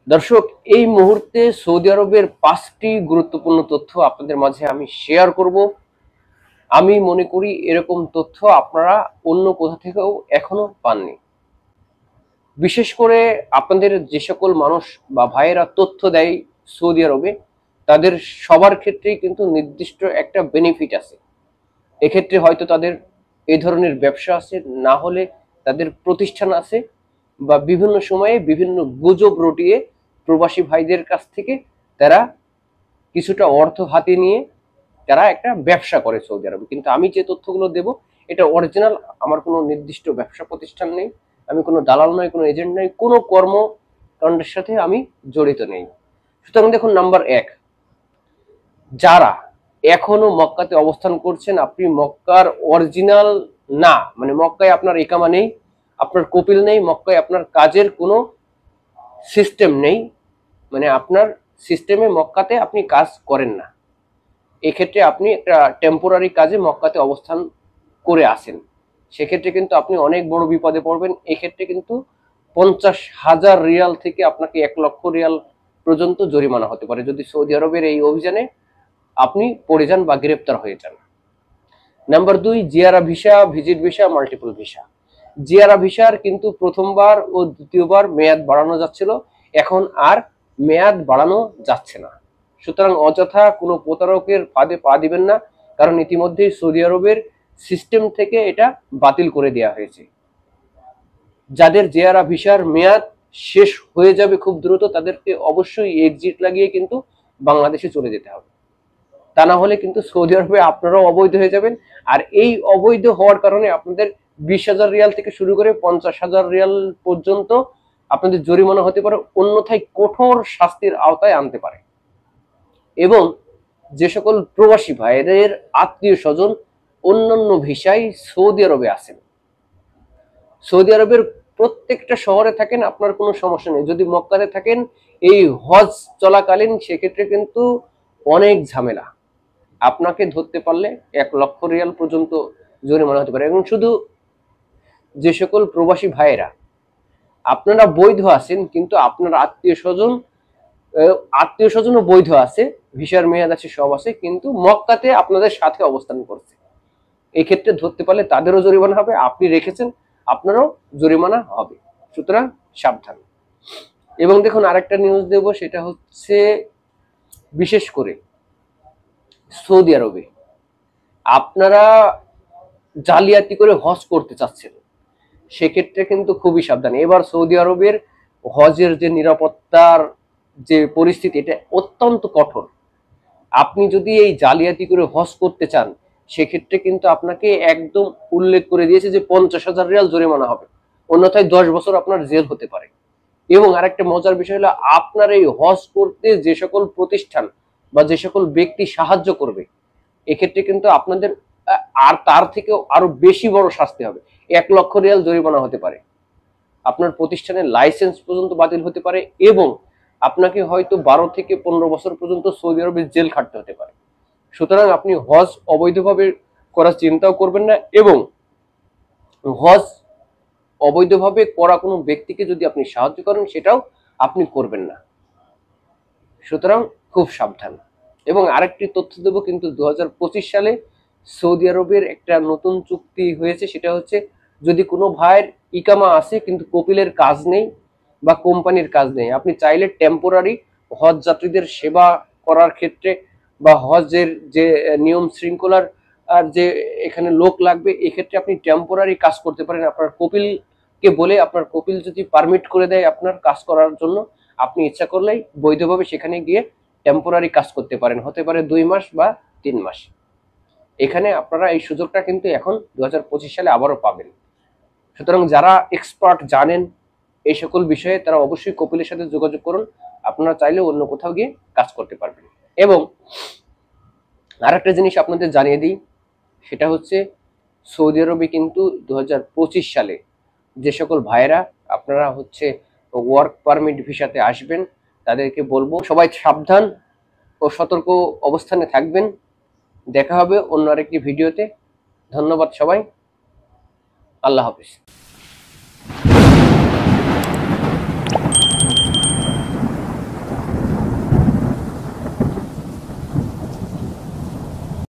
দর্শক, এই মুহূর্তে সৌদি আরবের 5টি গুরুত্বপূর্ণ তথ্য আপনাদের মাঝে আমি শেয়ার করব। আমি মনে করি এরকম তথ্য আপনারা অন্য কোথা থেকেও এখনো পাননি। বিশেষ করে আপনাদের যে সকল মানুষ বা ভাইয়েরা তথ্য দেয় সৌদি আরবে, তাদের সবার ক্ষেত্রেই কিন্তু নির্দিষ্ট একটা বেনিফিট আছে। এক্ষেত্রে হয়তো তাদের এই ধরনের ব্যবসা আছে, না হলে তাদের প্রতিষ্ঠান আছে, বা বিভিন্ন সময়ে বিভিন্ন গুজব রটিয়ে প্রবাসী ভাইদের কাছ থেকে তারা কিছুটা অর্থ হাতে নিয়ে তারা একটা ব্যবসা করে সৌদি আরবে। কিন্তু আমি যে তথ্যগুলো দেব এটা অরিজিনাল। আমার কোনো নির্দিষ্ট ব্যবসা প্রতিষ্ঠান নেই, আমি কোনো দালাল নয়, কোনো এজেন্ট নয়, কোনো কর্মকাণ্ডের সাথে আমি জড়িত নেই। সুতরাং দেখুন, নাম্বার 1, যারা এখনো মক্কাতে অবস্থান করছেন, আপনি মক্কার অরিজিনাল না, মানে মক্কায় আপনার ইকামা নেই, আপনার কপিল নেই, মক্কায় আপনার কাজের কোনো সিস্টেম নেই, মানে আপনার সিস্টেমে মক্কাতে আপনি কাজ করেন না, এক্ষেত্রে আপনি একটা টেম্পোরারি কাজে মক্কাতে অবস্থান করে আসেন, সেক্ষেত্রে কিন্তু আপনি অনেক বড় বিপদে পড়বেন। এক্ষেত্রে কিন্তু 50,000 রিয়াল থেকে আপনাকে 1 লক্ষ রিয়াল পর্যন্ত জরিমানা হতে পারে যদি সৌদি আরবের এই অভিযানে আপনি পড়ে যান বা গ্রেপ্তার হয়ে যান। Number 2, Jiara visa, visit visa, multiple visa. Jiara ভিসার কিন্তু প্রথমবার ও দ্বিতীয়বার মেয়াদ বাড়ানো যাচ্ছিল, এখন আর মেয়াদ বাড়ানো যাচ্ছে না। সুতরাং অযথা কোনো প্রতারকের ফাঁদে পা দিবেন না, কারণ ইতিমধ্যেই সৌদি আরবের সিস্টেম থেকে এটা বাতিল করে দেওয়া হয়েছে। যাদের জিয়ারা ভিসার মেয়াদ শেষ হয়ে যাবে খুব দ্রুত, তাদেরকে অবশ্যই এক্সিট লাগিয়ে কিন্তু বাংলাদেশে চলে যেতে হবে, তা না হলে কিন্তু সৌদি আরবে আপনারাও অবৈধ হয়ে যাবেন। আর এই অবৈধ হওয়ার কারণে আপনাদের 20,000 রিয়াল থেকে শুরু করে 50,000 রিয়াল পর্যন্ত আপনাদের জরিমানা হতে পারে, অন্যথায় কঠোর শাস্তির আওতায় আনতে পারে। এবং যে সকল প্রবাসী ভাইদের আত্মীয় স্বজন অন্যান্য ভিসায় সৌদি আরবে আছেন, সৌদি আরবের প্রত্যেকটা শহরে থাকেন, আপনার কোনো সমস্যা নেই। যদি মক্কাতে থাকেন এই হজ চলাকালীন, সেক্ষেত্রে কিন্তু অনেক ঝামেলা, আপনাকে ধরতে পারলে 1 লক্ষ রিয়াল পর্যন্ত জরিমানা হতে পারে। এবং শুধু যে সকল প্রবাসী ভাইয়েরা আপনারা বৈধ আছেন, কিন্তু আপনার আত্মীয় স্বজনও বৈধ আছে, ভিসার মেয়াদ আছে, সব আছে, কিন্তু মক্কাতে আপনাদের সাথে অবস্থান করছে, এই ক্ষেত্রে ধরতে পারলে তাদেরও জরিমানা হবে, আপনি রেখেছেন আপনারও জরিমানা হবে। সুতরাং সাবধান। এবং দেখুন, আরেকটা নিউজ দেব, সেটা হচ্ছে বিশেষ করে সৌদি আরবে আপনারা জালিয়াতি করে হজ করতে চাচ্ছেন, সেক্ষেত্রে কিন্তু খুবই সাবধান। এবার সৌদি আরবের হজের যে নিরাপত্তার যে পরিস্থিতি, এটা অত্যন্ত কঠোর। আপনি যদি এই জালিয়াতি করে হজ করতে চান, সেক্ষেত্রে কিন্তু আপনাকে একদম উল্লেখ করে দিয়েছে যে 50,000 রিয়াল জরিমানা হবে, অন্যথায় 10 বছর আপনার জেল হতে পারে। এবং আরেকটা মজার বিষয় হলো, আপনার এই হজ করতে যে সকল প্রতিষ্ঠান বা যে সকল ব্যক্তি সাহায্য করবে, এক্ষেত্রে কিন্তু আপনাদের আর তার থেকেও আরো বেশি বড় শাস্তি হবে, 1 লক্ষ রিয়াল জরিমানা হতে পারে, আপনার প্রতিষ্ঠানের লাইসেন্স পর্যন্ত বাতিল হতে পারে, এবং আপনাকে হয়তো 12 থেকে 15 বছর পর্যন্ত সৌদি আরবে জেল খাটতে হতে পারে। সুতরাং আপনি হজ অবৈধভাবে করার চিন্তাও করবেন না, এবং হজ অবৈধভাবে করা কোনো ব্যক্তিকে যদি আপনি সাহায্য করেন, সেটাও আপনি করবেন না। সুতরাং খুব সাবধান। এবং আরেকটি তথ্য দেব, কিন্তু 2025 সালে সৌদি আরবের একটা নতুন চুক্তি হয়েছে, সেটা হচ্ছে যদি কোনো ভাইয়ের ইকামা আছে কিন্তু কপিলের কাজ নেই বা কোম্পানির কাজ নেই, আপনি চাইলে টেম্পোরারি হজ যাত্রীদের সেবা করার ক্ষেত্রে বা হজের যে নিয়ম শৃঙ্খলার আর যে এখানে লোক লাগবে, এক্ষেত্রে আপনি টেম্পোরারি কাজ করতে পারেন। আপনার কপিলকে বলে, আপনার কপিল যদি পারমিট করে দেয় আপনার কাজ করার জন্য, আপনি ইচ্ছা করলেই বৈধভাবে সেখানে গিয়ে টেম্পোরারি কাজ করতে পারেন, হতে পারে 2 মাস বা 3 মাস। এখানে আপনারা এই সুযোগটা কিন্তু এখন 2025 সালে আবারও পাবেন। সুতরাং যারা এক্সপার্ট জানেন এই সকল বিষয়ে, তারা অবশ্যই কপিলের সাথে যোগাযোগ করুন, আপনারা চাইলে অন্য কোথাও গিয়ে কাজ করতে পারবেন। এবং আরেকটা জিনিস আপনাদের জানিয়ে দিই, সেটা হচ্ছে সৌদি আরবে কিন্তু 2025 সালে যে সকল ভাইয়েরা আপনারা হচ্ছে ওয়ার্ক পারমিট ভিসাতে আসবেন, তাদেরকে বলবো সবাই সাবধান ও সতর্ক অবস্থানে থাকবেন। দেখা হবে অন্য আরেকটি ভিডিওতে। ধন্যবাদ সবাই, আল্লাহ হাফেজ।